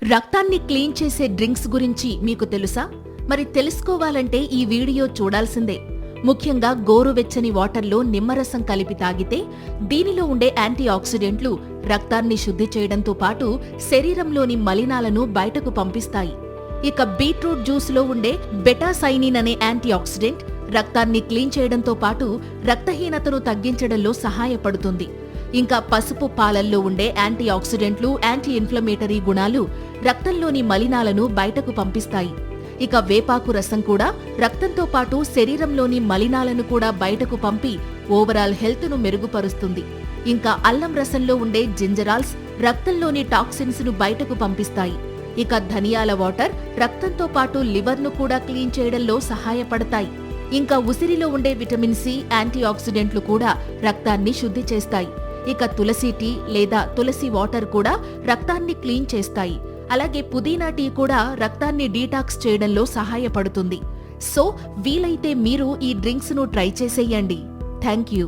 రక్తాన్ని క్లీన్ చేసే డ్రింక్స్ గురించి మీకు తెలుసా? మరి తెలుసుకోవాలంటే ఈ వీడియో చూడాల్సిందే. ముఖ్యంగా గోరువెచ్చని వాటర్లో నిమ్మరసం కలిపి తాగితే దీనిలో ఉండే యాంటీ ఆక్సిడెంట్లు రక్తాన్ని శుద్ధి చేయడంతో పాటు శరీరంలోని మలినాలను బయటకు పంపిస్తాయి. ఇక బీట్రూట్ జ్యూస్లో ఉండే బెటాసైనిన్ అనే యాంటీ ఆక్సిడెంట్ రక్తాన్ని క్లీన్ చేయడంతో పాటు రక్తహీనతను తగ్గించడంలో సహాయపడుతుంది. ఇంకా పసుపు పాలల్లో ఉండే యాంటీ ఆక్సిడెంట్లు, యాంటీ ఇన్ఫ్లమేటరీ గుణాలు రక్తంలోని మలినాలను బయటకు పంపిస్తాయి. ఇక వేపాకు రసం కూడా రక్తంతో పాటు శరీరంలోని మలినాలను కూడా బయటకు పంపి ఓవరాల్ హెల్త్ను మెరుగుపరుస్తుంది. ఇంకా అల్లం రసంలో ఉండే జింజరాల్స్ రక్తంలోని టాక్సిన్స్ ను బయటకు పంపిస్తాయి. ఇక ధనియాల వాటర్ రక్తంతో పాటు లివర్ను కూడా క్లీన్ చేయడంలో సహాయపడతాయి. ఇంకా ఉసిరిలో ఉండే విటమిన్ సి, యాంటీ ఆక్సిడెంట్లు కూడా రక్తాన్ని శుద్ధి చేస్తాయి. ఇక తులసి టీ లేదా తులసి వాటర్ కూడా రక్తాన్ని క్లీన్ చేస్తాయి. అలాగే పుదీనా టీ కూడా రక్తాన్ని డీటాక్స్ చేయడంలో సహాయపడుతుంది. సో వీలైతే మీరు ఈ డ్రింక్స్ ను ట్రై చేసేయండి. Thank you.